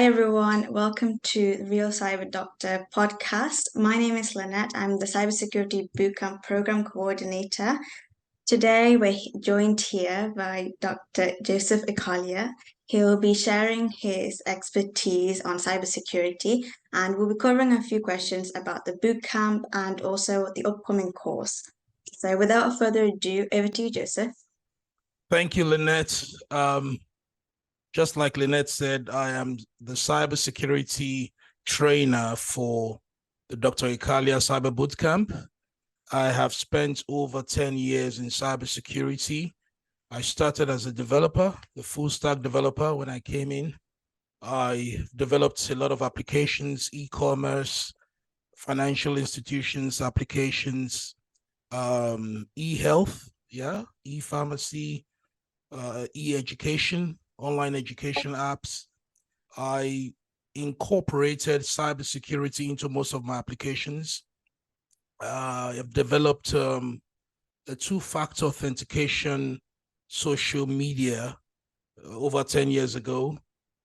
Hi everyone, welcome to the RealCyberDoctor podcast. My name is Linette. I'm the Cybersecurity Bootcamp Program Coordinator. Today we're joined here by Dr. Joseph Ikhalia. He'll be sharing his expertise on cybersecurity, and we'll be covering a few questions about the bootcamp and also the upcoming course. So without further ado, over to you, Joseph. Thank you, Linette. Just like Linette said, I am the cybersecurity trainer for the Dr. Ikhalia Cyber Bootcamp. I have spent over 10 years in cybersecurity. I started as a developer, the full stack developer when I came in. I developed a lot of applications, e-commerce, financial institutions, applications, e-health, e-pharmacy, e-education, online education apps. I incorporated cybersecurity into most of my applications. I've developed a two-factor authentication social media over 10 years ago,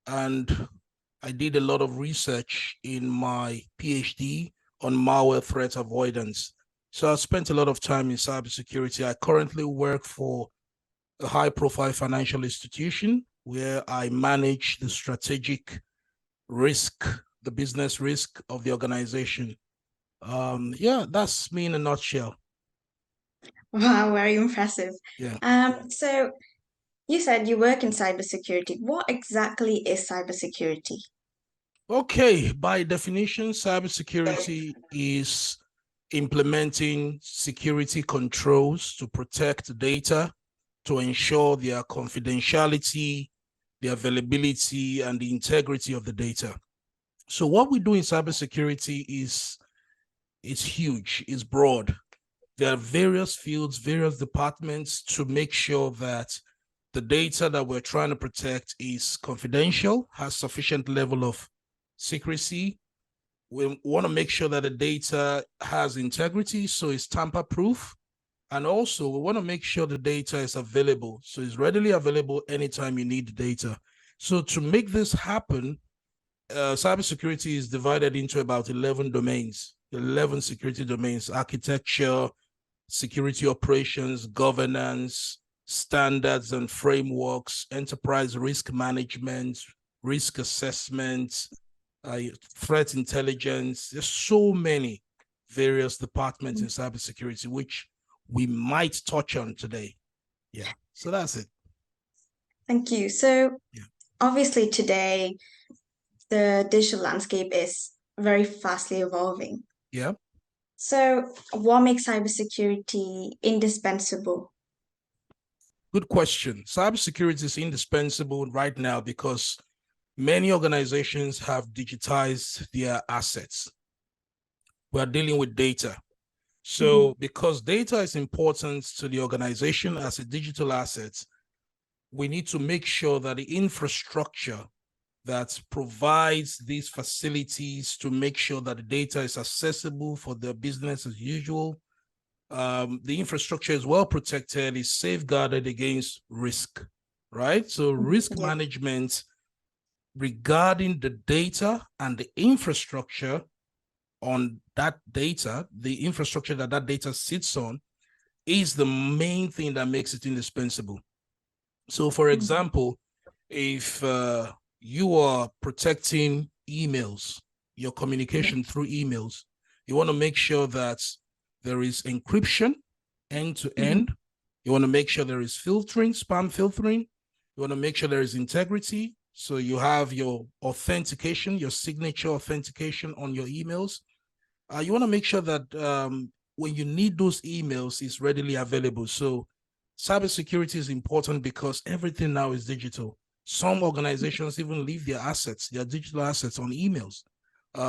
and I did a lot of research in my PhD on malware threat avoidance. So I spent a lot of time in cybersecurity. I currently work for a high-profile financial institution where I manage the strategic risk, the business risk of the organization. That's me in a nutshell. Wow, very impressive. Yeah. So you said you work in cybersecurity. What exactly is cybersecurity? Okay, by definition, cybersecurity is implementing security controls to protect data, to ensure their confidentiality, the availability, and the integrity of the data. So what we do in cybersecurity is huge, it's broad. There are various fields, various departments to make sure that the data that we're trying to protect is confidential, has sufficient level of secrecy. We want to make sure that the data has integrity, so it's tamper-proof. And also, we want to make sure the data is available, so it's readily available anytime you need the data. So to make this happen, cybersecurity is divided into about 11 domains, 11 security domains: architecture, security operations, governance, standards and frameworks, enterprise risk management, risk assessment, threat intelligence. There's so many various departments in cybersecurity, which we might touch on today. Yeah, so that's it. Thank you. So obviously today, the digital landscape is very fastly evolving. Yeah. So what makes cybersecurity indispensable? Good question. Cybersecurity is indispensable right now because many organizations have digitized their assets. We are dealing with data. So because data is important to the organization as a digital asset, we need to make sure that the infrastructure that provides these facilities to make sure that the data is accessible for the business as usual, the infrastructure is well protected, is safeguarded against risk, right? So risk management regarding the data and the infrastructure on that data, the infrastructure that data sits on, is the main thing that makes it indispensable. So for example, if you are protecting emails, your communication through emails, you want to make sure that there is encryption end to end. You want to make sure there is filtering, spam filtering. You want to make sure there is integrity. So you have your authentication, your signature authentication on your emails. You want to make sure that when you need those emails, it's readily available. So cybersecurity is important because everything now is digital. Some organizations even leave their assets, their digital assets, on emails.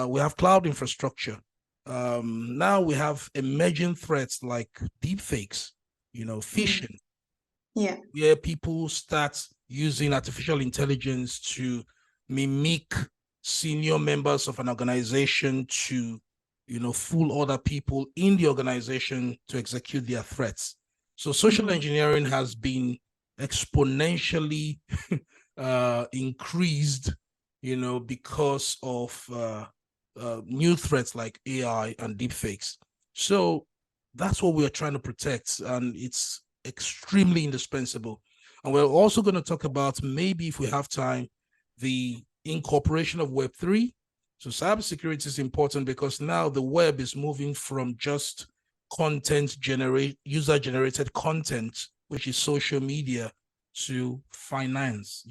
We have cloud infrastructure. Now we have emerging threats like deepfakes, phishing, where people start using artificial intelligence to mimic senior members of an organization to, fool other people in the organization to execute their threats. So social engineering has been exponentially increased because of new threats like AI and deepfakes. So that's what we are trying to protect, and it's extremely indispensable. And we're also going to talk about, maybe if we have time, the incorporation of Web3. So cybersecurity is important because now the web is moving from just user-generated content, which is social media, to finance,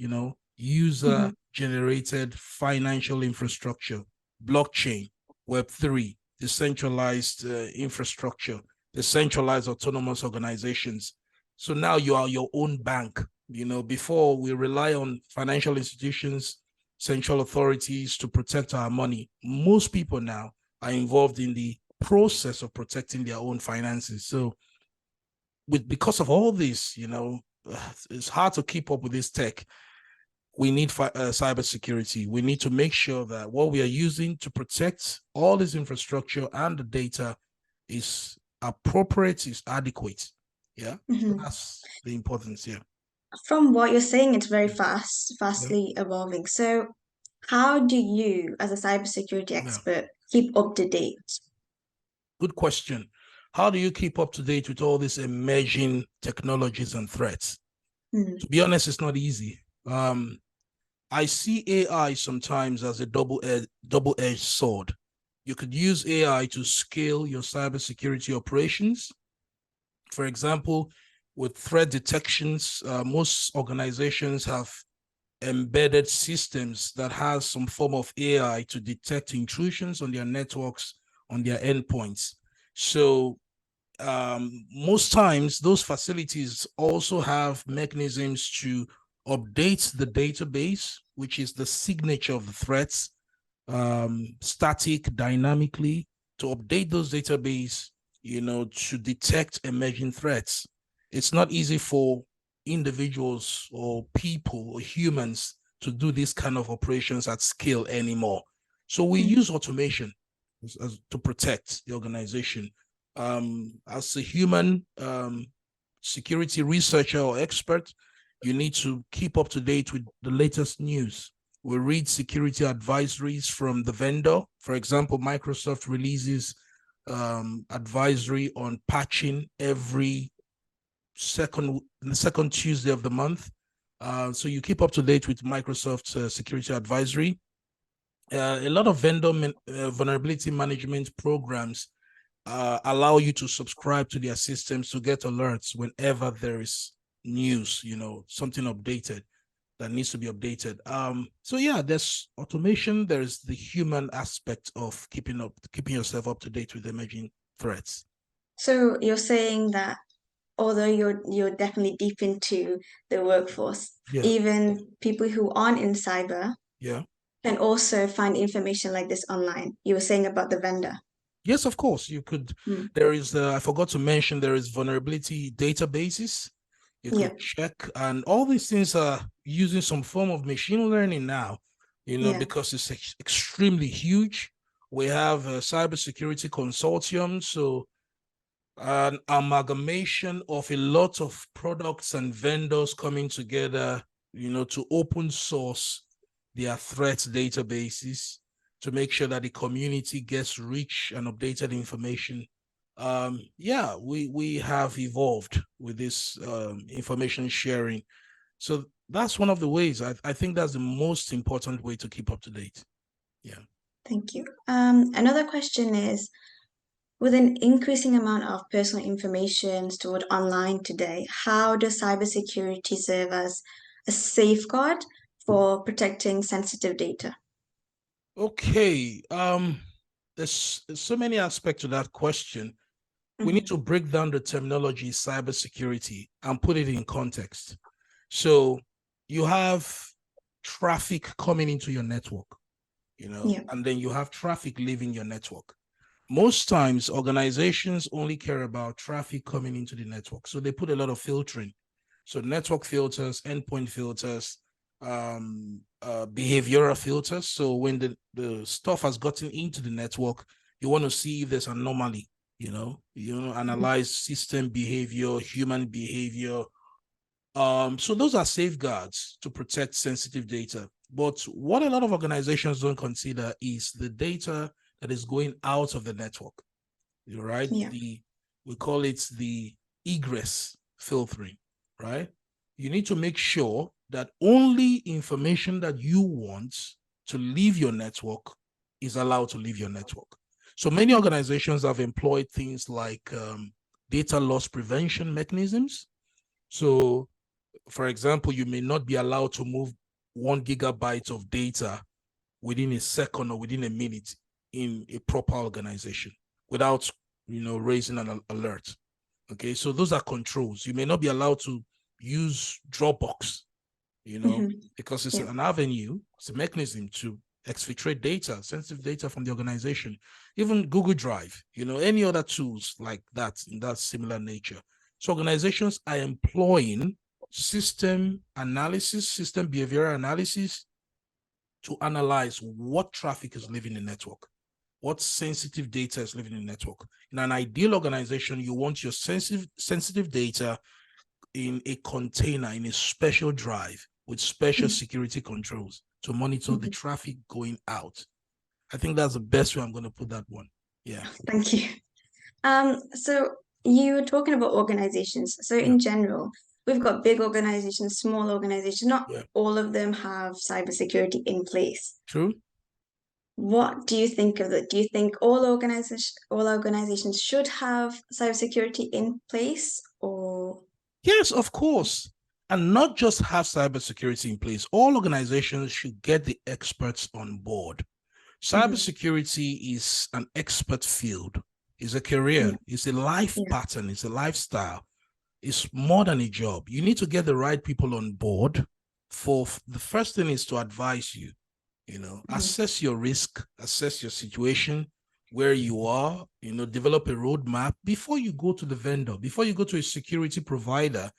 user-generated financial infrastructure, blockchain, Web3, decentralized infrastructure, decentralized autonomous organizations. So now you are your own bank. Before we rely on financial institutions, central authorities to protect our money. Most people now are involved in the process of protecting their own finances. So because of all this, it's hard to keep up with this tech. We need cybersecurity. We need to make sure that what we are using to protect all this infrastructure and the data is appropriate, is adequate. Yeah, so that's the importance here. From what you're saying, it's very fastly evolving. So how do you, as a cybersecurity expert, keep up to date? Good question. How do you keep up to date with all these emerging technologies and threats? To be honest, it's not easy. I see AI sometimes as a double-edged sword. You could use AI to scale your cybersecurity operations. For example, with threat detections, most organizations have embedded systems that has some form of AI to detect intrusions on their networks, on their endpoints. So most times those facilities also have mechanisms to update the database, which is the signature of the threats, static, dynamically, to update those database, to detect emerging threats. It's not easy for individuals or people or humans to do these kind of operations at scale anymore. So we use automation to protect the organization. As a human security researcher or expert, you need to keep up to date with the latest news. We read security advisories from the vendor. For example, Microsoft releases advisory on patching every second Tuesday of the month. So you keep up to date with Microsoft's security advisory. A lot of vendor vulnerability management programs allow you to subscribe to their systems to get alerts whenever there is news, something updated that needs to be updated. So yeah, there's automation. There's the human aspect of keeping yourself up to date with emerging threats. So you're saying that although you're definitely deep into the workforce, even people who aren't in cyber can also find information like this online. You were saying about the vendor. Yes, of course. You could. There is, I forgot to mention, there is vulnerability databases. You could check, and all these things are using some form of machine learning now, because it's extremely huge. We have a cybersecurity consortium, so an amalgamation of a lot of products and vendors coming together, to open source their threat databases to make sure that the community gets rich and updated information. We have evolved with this information sharing. So that's one of the ways. I think that's the most important way to keep up to date. Yeah. Thank you. Another question is, with an increasing amount of personal information stored online today, how does cybersecurity serve as a safeguard for protecting sensitive data? Okay. There's so many aspects to that question. We need to break down the terminology cybersecurity and put it in context. So you have traffic coming into your network, and then you have traffic leaving your network. Most times, organizations only care about traffic coming into the network. So they put a lot of filtering. So network filters, endpoint filters, behavioral filters. So when the stuff has gotten into the network, you want to see if there's an anomaly, analyze system behavior, human behavior. So those are safeguards to protect sensitive data. But what a lot of organizations don't consider is the data that is going out of the network, right? Yeah. We call it the egress filtering, right? You need to make sure that only information that you want to leave your network is allowed to leave your network. So many organizations have employed things like data loss prevention mechanisms. So, for example, you may not be allowed to move 1 gigabyte of data within a second or within a minute in a proper organization without, raising an alert. Okay, so those are controls. You may not be allowed to use Dropbox, because it's an avenue, it's a mechanism to exfiltrate data, sensitive data from the organization. Even Google Drive, any other tools like that in that similar nature. So organizations are employing system analysis, system behavioral analysis to analyze what traffic is leaving the network, what sensitive data is leaving in the network. In an ideal organization, you want your sensitive data in a container, in a special drive with special security controls to monitor the traffic going out. I think that's the best way I'm going to put that one. Yeah. Thank you. So you were talking about organizations. So in general, we've got big organizations, small organizations. Not all of them have cybersecurity in place. True. What do you think of that? Do you think all organizations should have cybersecurity in place, or? Yes, of course. And not just have cybersecurity in place. All organizations should get the experts on board. Cybersecurity is an expert field. It's a career. It's a life pattern. It's a lifestyle. It's more than a job. You need to get the right people on board. For the first thing is to advise you, assess your risk, assess your situation, where you are, develop a roadmap before you go to the vendor, before you go to a security provider.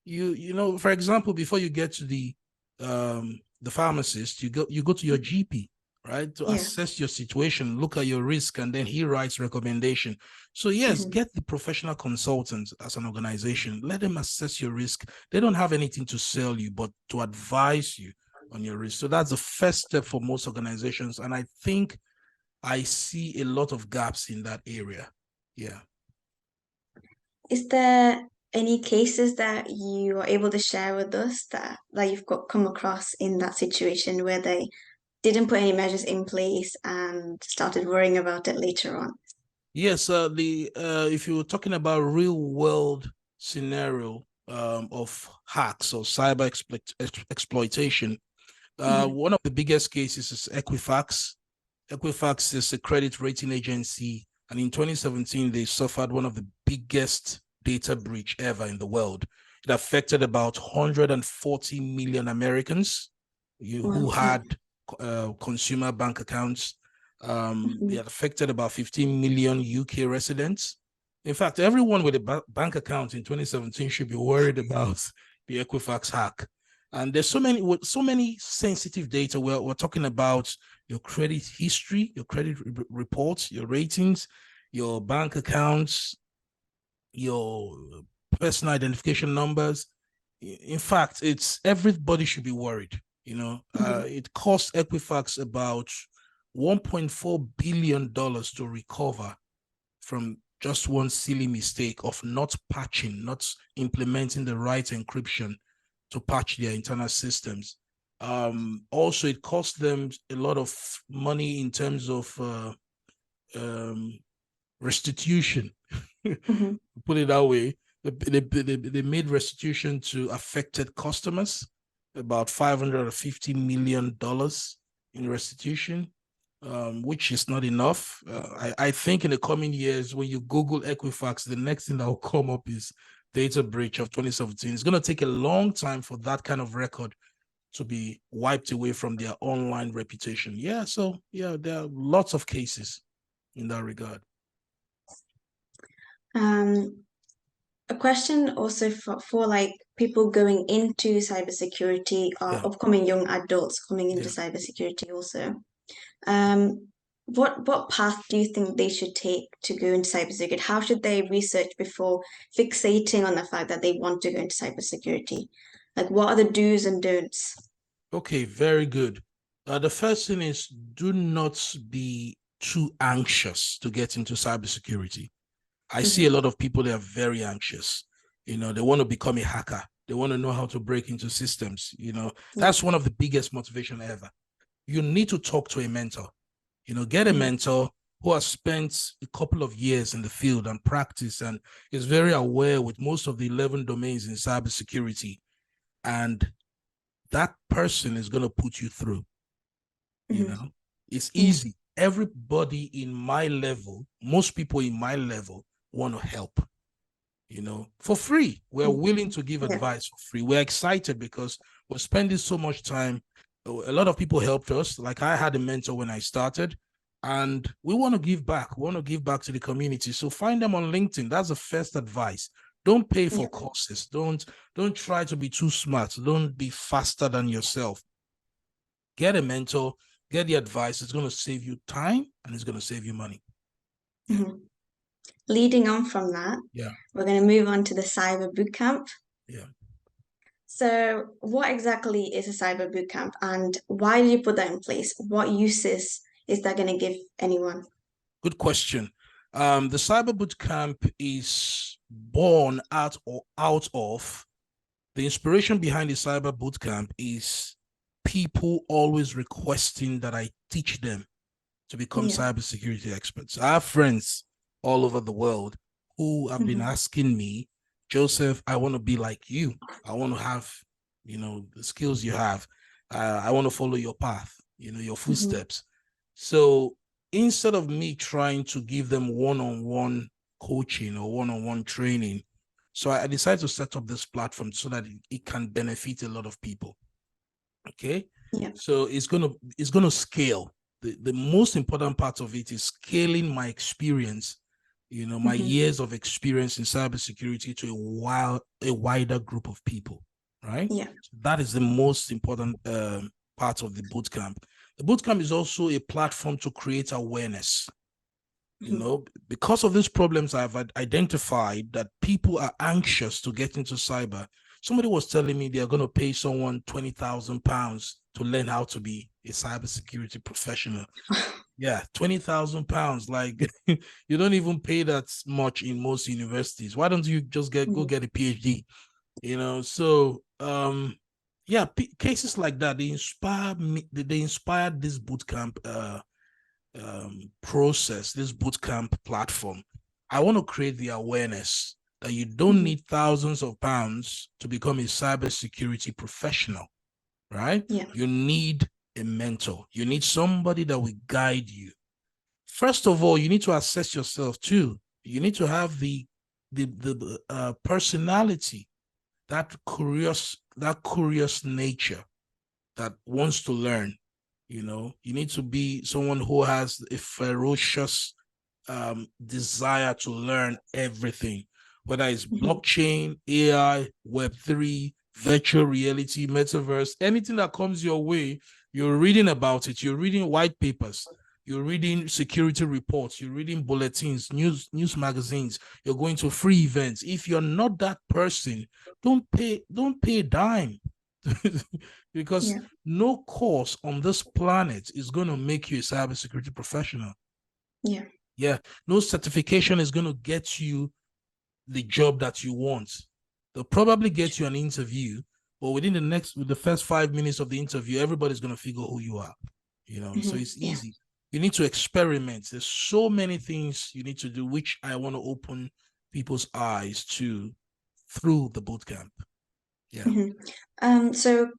For example, before you get to the pharmacist, you go to your GP, right, to assess your situation, look at your risk, and then he writes recommendation. So yes, get the professional consultants as an organization. Let them assess your risk. They don't have anything to sell you, but to advise you on your risk. So that's the first step for most organizations, and I think I see a lot of gaps in that area. Yeah. Is there any cases that you are able to share with us that you've come across in that situation where they didn't put any measures in place and started worrying about it later on? Yes, if you were talking about real world scenario of hacks or cyber exploitation, one of the biggest cases is Equifax. Equifax is a credit rating agency, and in 2017, they suffered one of the biggest data breach ever in the world. It affected about 140 million Americans who had consumer bank accounts. It affected about 15 million UK residents. In fact, everyone with a bank account in 2017 should be worried about the Equifax hack. And there's so many sensitive data. We're talking about your credit history, your credit reports, your ratings, your bank accounts, your personal identification numbers. In fact, everybody should be worried. It cost Equifax about $1.4 billion to recover from just one silly mistake of not patching, not implementing the right encryption to patch their internal systems. Also, it cost them a lot of money in terms of restitution. Put it that way. They made restitution to affected customers, about $550 million in restitution, which is not enough. I think in the coming years, when you Google Equifax, the next thing that will come up is data breach of 2017. It's going to take a long time for that kind of record to be wiped away from their online reputation. Yeah, so yeah, there are lots of cases in that regard. A question also for people going into cybersecurity, upcoming young adults coming into cybersecurity also. What path do you think they should take to go into cybersecurity? How should they research before fixating on the fact that they want to go into cybersecurity? What are the do's and don'ts? Okay, very good. The first thing is, do not be too anxious to get into cybersecurity. I see a lot of people that are very anxious. They want to become a hacker. They want to know how to break into systems. That's one of the biggest motivation ever. You need to talk to a mentor. Get a mentor who has spent a couple of years in the field and practice and is very aware with most of the 11 domains in cybersecurity. And that person is going to put you through. It's easy. Everybody in my level, most people in my level want to help, for free. We're willing to give advice for free. We're excited because we're spending so much time. A lot of people helped us. Like, I had a mentor when I started, and we want to give back. We want to give back to the community. So find them on LinkedIn. That's the first advice. Don't pay for courses. Don't try to be too smart. Don't be faster than yourself. Get a mentor, get the advice. It's going to save you time and it's going to save you money. Leading on from that, we're going to move on to the Cyber Bootcamp. So what exactly is a Cyber Bootcamp, and why did you put that in place? What uses is that going to give anyone? Good question. The Cyber Bootcamp is born out of the inspiration behind the Cyber Bootcamp is people always requesting that I teach them to become cybersecurity experts. I have friends all over the world who have been asking me, Joseph, I want to be like you. I want to have, the skills you have. I want to follow your path, your footsteps. So instead of me trying to give them one-on-one coaching or one-on-one training, so I decided to set up this platform so that it can benefit a lot of people. Okay. So it's gonna scale. The most important part of it is scaling my experience, my years of experience in cybersecurity to a wider group of people, right? So that is the most important part of the bootcamp. The bootcamp is also a platform to create awareness. Because of these problems I've identified that people are anxious to get into cyber. Somebody was telling me they're going to pay someone £20,000 to learn how to be a cybersecurity professional. Yeah, £20,000. Like, you don't even pay that much in most universities. Why don't you just go get a PhD? So cases like that, they inspire me. They inspired this bootcamp process, this bootcamp platform. I want to create the awareness that you don't need thousands of pounds to become a cybersecurity professional, right? You need a mentor. You need somebody that will guide you. First of all, you need to assess yourself too. You need to have the personality, that curious nature that wants to learn. You need to be someone who has a ferocious desire to learn everything, whether it's blockchain, AI, Web3, virtual reality, metaverse, anything that comes your way, you're reading about it. You're reading white papers. You're reading security reports. You're reading bulletins, news magazines. You're going to free events. If you're not that person, don't pay a dime. Because no course on this planet is going to make you a cybersecurity professional. No certification is going to get you the job that you want. They'll probably get you an interview, but within the first 5 minutes of the interview, everybody's going to figure who you are. So it's easy. You need to experiment. There's so many things you need to do, which I want to open people's eyes to through the bootcamp. So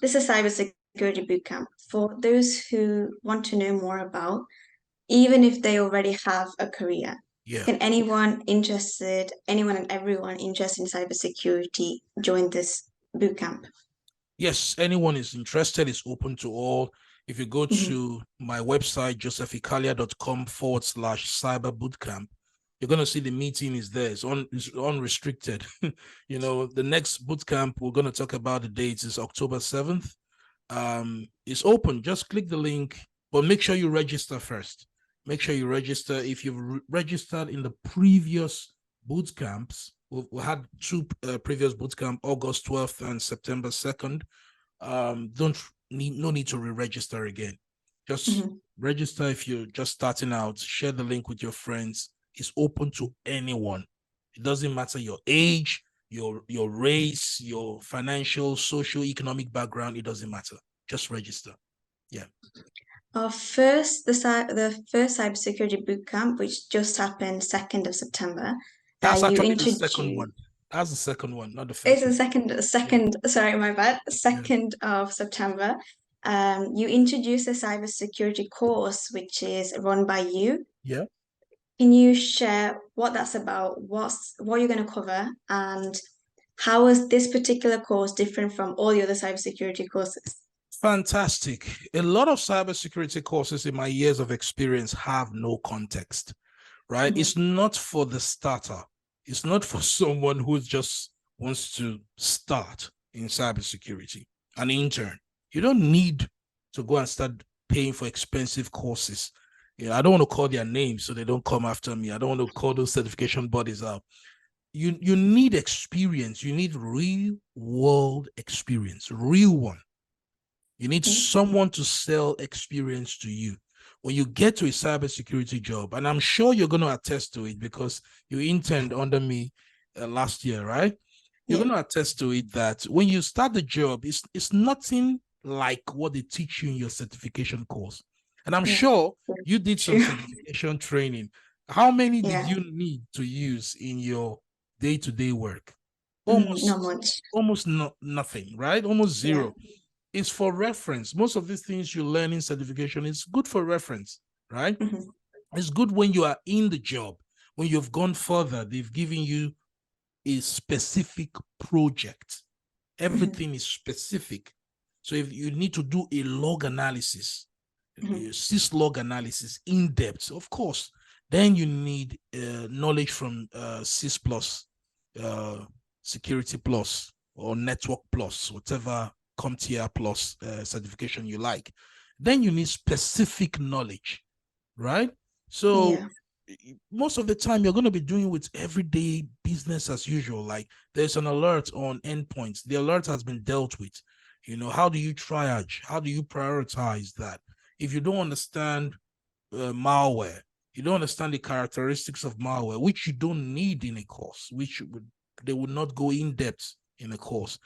this is Cybersecurity Bootcamp. For those who want to know more about, even if they already have a career, can anyone and everyone interested in cybersecurity join this bootcamp? Yes, anyone is interested. It's open to all. If you go to my website, josephicalia.com/cyberbootcamp, you're going to see the meeting is there. It's unrestricted. The next bootcamp we're going to talk about the dates is October 7th. It's open. Just click the link, but make sure you register first. Make sure you register. If you've registered in the previous bootcamps, we had two previous bootcamp, August 12th and September 2nd. no need to re-register again. Just register if you're just starting out. Share the link with your friends. It's open to anyone. It doesn't matter your age, your race, your financial, social, economic background. It doesn't matter. Just register. Yeah. The first cybersecurity bootcamp, which just happened 2nd of September, That's you actually the introduced. second one. That's the second one, not the It's first the one. second. Yeah. Sorry, my bad. Yeah. 2nd of September. You introduced a cybersecurity course, which is run by you. Yeah. Can you share what that's about? What you're going to cover, and how is this particular course different from all the other cybersecurity courses? Fantastic. A lot of cybersecurity courses in my years of experience have no context, right? It's not for the starter. It's not for someone who just wants to start in cybersecurity, an intern. You don't need to go and start paying for expensive courses. I don't want to call their names so they don't come after me. I don't want to call those certification bodies out. You need experience. You need real world experience, real one. You need someone to sell experience to you. When you get to a cybersecurity job, and I'm sure you're going to attest to it because you interned under me last year, right? You're going to attest to it that when you start the job, it's nothing like what they teach you in your certification course. And I'm sure you did some certification training. How many did you need to use in your day-to-day work? Not much. Almost nothing, right? Almost zero. It's for reference. Most of these things you learn in certification is good for reference, right? It's good when you are in the job. When you've gone further, they've given you a specific project. Everything is specific. So if you need to do a log analysis, syslog analysis in depth, of course, then you need knowledge from Sys Plus, Security Plus, or Network Plus, whatever CompTIA Plus certification you like. Then you need specific knowledge, right? So most of the time you're going to be doing with everyday business as usual. Like there's an alert on endpoints. The alert has been dealt with. How do you triage? How do you prioritize that? If you don't understand malware, you don't understand the characteristics of malware, which you don't need in a course, they would not go in depth in a course,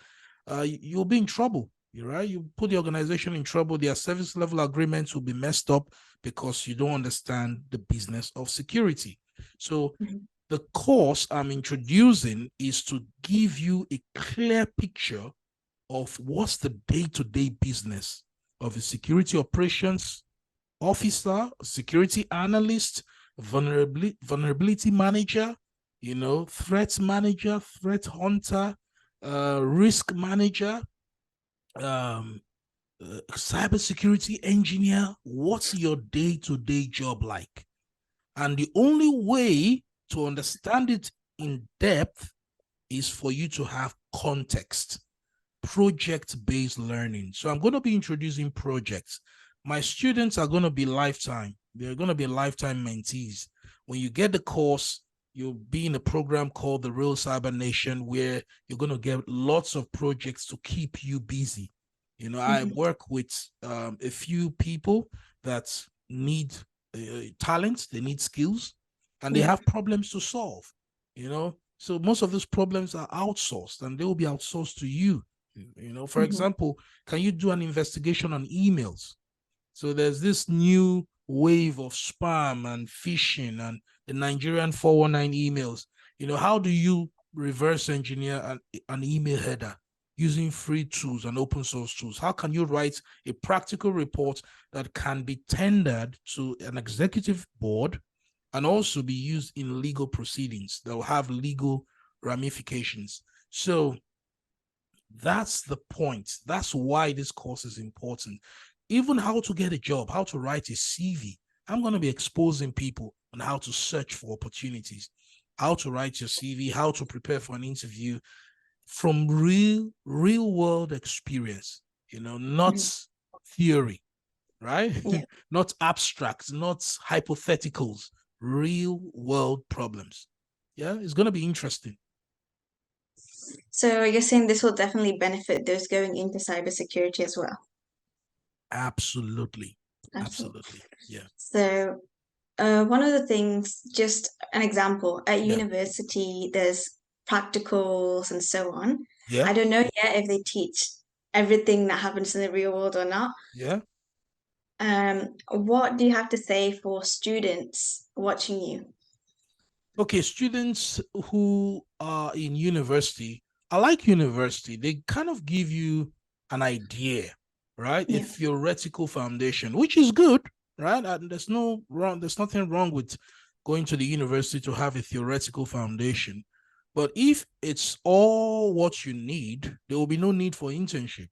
you'll be in trouble. Right? You put the organization in trouble. Their service level agreements will be messed up because you don't understand the business of security. So the course I'm introducing is to give you a clear picture of what's the day-to-day business of a security operations officer, security analyst, vulnerability manager, threat manager, threat hunter, risk manager, cybersecurity engineer. What's your day-to-day job like? And the only way to understand it in depth is for you to have context, project-based learning. So I'm going to be introducing projects. My students are going to be lifetime. They're going to be lifetime mentees. When you get the course, you'll be in a program called the Real Cyber Nation, where you're going to get lots of projects to keep you busy. I work with a few people that need talent, they need skills, and they have problems to solve. So most of those problems are outsourced, and they will be outsourced to you. For example, can you do an investigation on emails? So there's this new wave of spam and phishing and the Nigerian 419 emails. How do you reverse engineer an email header using free tools and open source tools? How can you write a practical report that can be tendered to an executive board and also be used in legal proceedings that will have legal ramifications? So that's the point. That's why this course is important. Even how to get a job, how to write a CV. I'm going to be exposing people on how to search for opportunities, how to write your CV, how to prepare for an interview from real world experience, not theory, right? Not abstract, not hypotheticals, real world problems. Yeah, it's going to be interesting. So you're saying this will definitely benefit those going into cybersecurity as well. Absolutely. Absolutely. Absolutely. Yeah. So one of the things, just an example, at Yeah. university, there's practicals and so on. Yeah. I don't know yet if they teach everything that happens in the real world or not. Yeah. What do you have to say for students watching you? Okay, students who are in university, I like university. They kind of give you an idea, right? A Yeah. theoretical foundation, which is good, right? And there's nothing wrong with going to the university to have a theoretical foundation. But if it's all what you need, there will be no need for internship.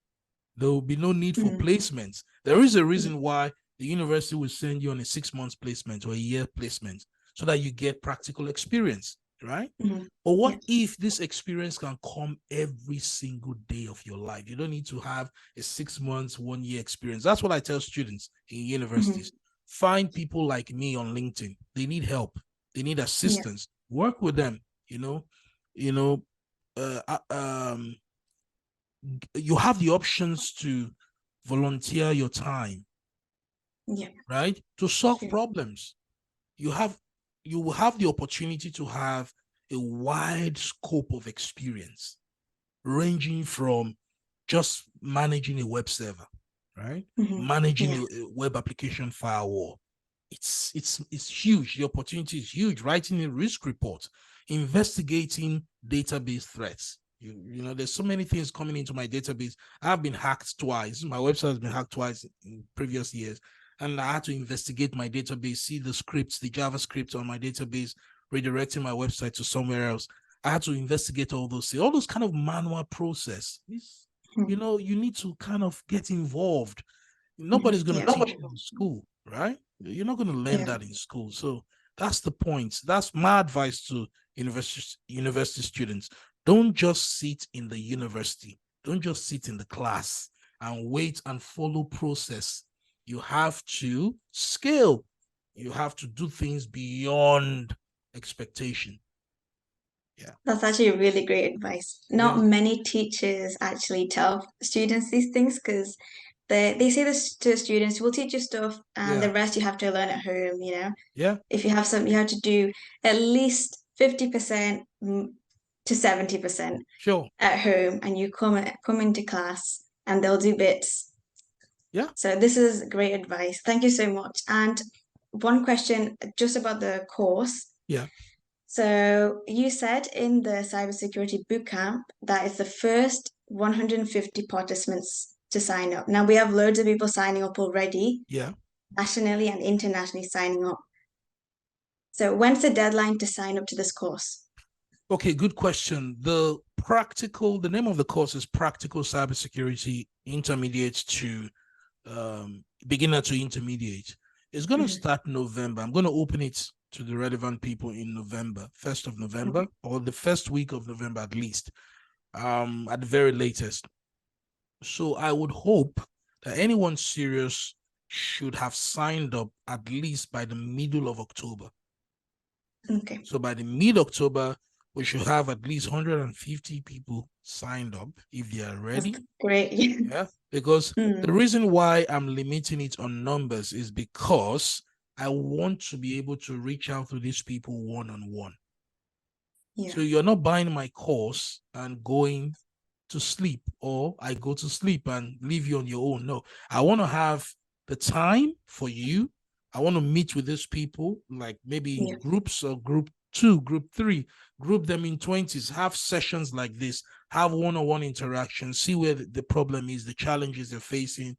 There will be no need for Mm. placements. There is a reason why the university will send you on a 6 months placement or a year placement so that you get practical experience, right? Mhm. But what Yeah. if this experience can come every single day of your life? You don't need to have a 6 months, 1 year experience. That's what I tell students in universities. Find people like me on LinkedIn. They need help. They need Yeah. assistance. Work with them. Uh, um, you have the options to volunteer your time, Yeah. right, to solve True. problems. You will have the opportunity to have a wide scope of experience, ranging from just managing a web server, right, managing Yeah. a web application firewall. It's huge. The opportunity is huge. Writing a risk report, investigating database threats. There's so many things coming into my database. I've been hacked twice. My website has been hacked twice in previous years, and I had to investigate my database, see the scripts, the JavaScript on my database, redirecting my website to somewhere else. I had to investigate all those kind of manual process. You need to kind of get involved. Nobody's going to Yeah. teach you in school, right? You're not going to learn Yeah. that in school. So that's the point. That's my advice to university students. Don't just sit in the university. Don't just sit in the class and wait and follow process. You have to scale. You have to do things beyond expectation. Yeah. That's actually really great advice. Yeah. Not many teachers actually tell students these things because they say this to students, we'll teach you stuff and Yeah. the rest you have to learn at home, Yeah. If you have some, you have to do at least 50% to 70% Sure. at home and you come into class and they'll do bits. Yeah. So this is great advice. Thank you so much. And one question just about the course. Yeah. So you said in the cybersecurity bootcamp that it's the first 150 participants to sign up. Now we have loads of people signing up already, Yeah. nationally and internationally signing up. So when's the deadline to sign up to this course? Okay, good question. The name of the course is Practical Cybersecurity Intermediate to Beginner to Intermediate. It's going to start November. I'm going to open it to the relevant people in November, 1st of November, or the first week of November at least, at the very latest. So I would hope that anyone serious should have signed up at least by the middle of October. Okay. So by the mid-October, we should have at least 150 people signed up if they are ready. That's great. Yeah, because the reason why I'm limiting it on numbers is because I want to be able to reach out to these people one-on-one. Yeah. So you're not buying my course and going to sleep, or I go to sleep and leave you on your own. No, I want to have the time for you. I want to meet with these people, like maybe in groups or group 2, group 3, group them in 20s, have sessions like this, have one-on-one interaction, see where the problem is, the challenges they're facing.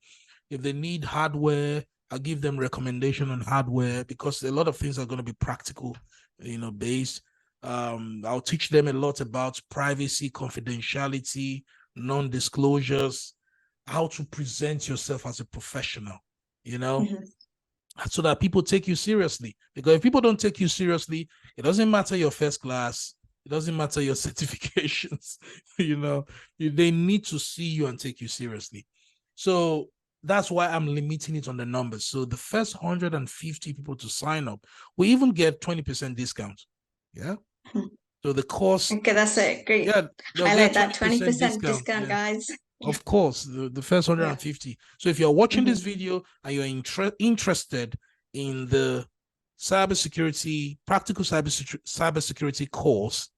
If they need hardware, I'll give them recommendation on hardware because a lot of things are going to be practical, based. I'll teach them a lot about privacy, confidentiality, non-disclosures, how to present yourself as a professional, so that people take you seriously. Because if people don't take you seriously, it doesn't matter your first class, it doesn't matter your certifications, they need to see you and take you seriously. So that's why I'm limiting it on the numbers. So the first 150 people to sign up, we even get 20% discount. Yeah. So the course, Okay, that's it. Great. yeah, they'll Highlight get that 20% 20% discount. discount, Yeah. guys. Of course, the first 150. So if you're watching this video and you're interested in the practical cybersecurity course,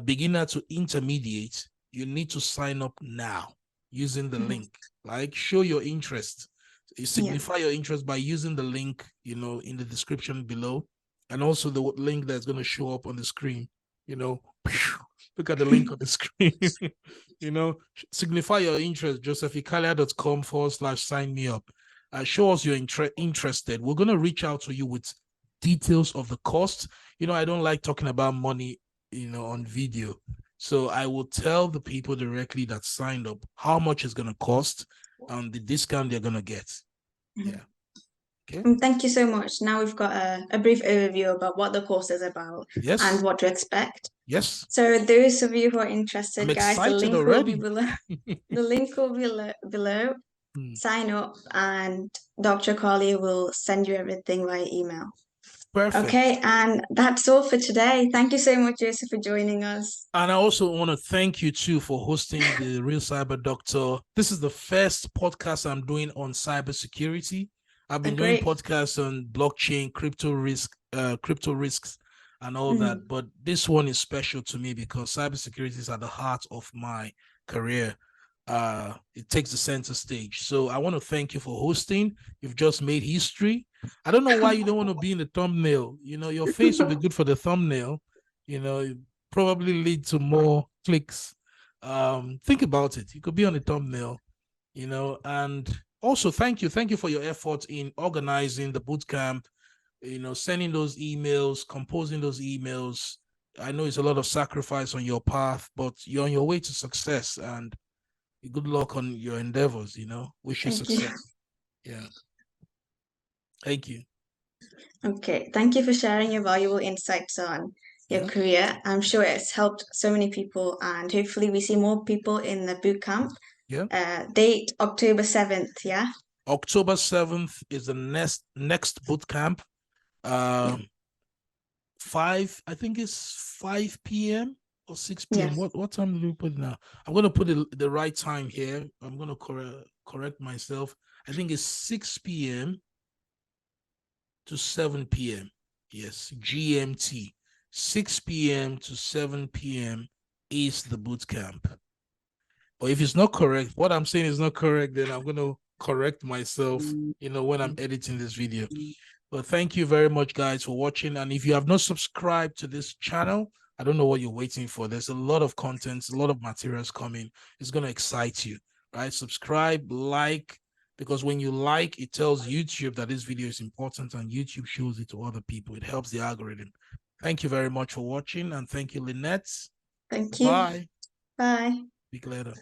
beginner to intermediate, you need to sign up now using the link. Like, show your interest. You signify your interest by using the link, in the description below, and also the link that's going to show up on the screen. Look at the link on the screen. Signify your interest. josephikhalia.com/sign me up. Show us you're interested. We're going to reach out to you with details of the cost. I don't like talking about money on video. So I will tell the people directly that signed up how much it's going to cost and the discount they're going to get. Yeah. Okay. Thank you so much. Now we've got a brief overview about what the course is about and what to expect. Yes. So those of you who are interested, I'm guys, the link already. will be below. The link will be below. Sign up and Dr. Ikhalia will send you everything via email. Perfect. Okay, and that's all for today. Thank you so much, Joseph, for joining us. And I also want to thank you too for hosting the Real Cyber Doctor. This is the first podcast I'm doing on cybersecurity. I've been doing podcasts on blockchain, crypto risks, and all that. But this one is special to me because cybersecurity is at the heart of my career. It takes the center stage. So I want to thank you for hosting. You've just made history. I don't know why you don't want to be in the thumbnail. Your face will be good for the thumbnail. It probably lead to more clicks. Think about it. You could be on the thumbnail, and also thank you for your effort in organizing the bootcamp, sending those emails, composing those emails. I know it's a lot of sacrifice on your path, but you're on your way to success, and good luck on your endeavors. Wish you success. Yeah. Thank you. Okay, thank you for sharing your valuable insights on your career. I'm sure it's helped so many people, and hopefully we see more people in the bootcamp. Yeah. Date October 7th, yeah? October 7th is the next bootcamp. 5 p.m. or 6 p.m. Yes. What time do we put now? I'm going to put the right time here. I'm going to correct myself. I think it's 6 p.m. to 7 p.m. Yes, GMT. 6 p.m. to 7 p.m. is the boot camp. But if it's not correct, what I'm saying is not correct, then I'm going to correct myself, when I'm editing this video. But thank you very much, guys, for watching. And if you have not subscribed to this channel, I don't know what you're waiting for. There's a lot of content, a lot of materials coming. It's going to excite you, right? Subscribe, like, because when you like, it tells YouTube that this video is important and YouTube shows it to other people. It helps the algorithm. Thank you very much for watching. And thank you, Linette. Thank you. Bye. Bye. Speak later.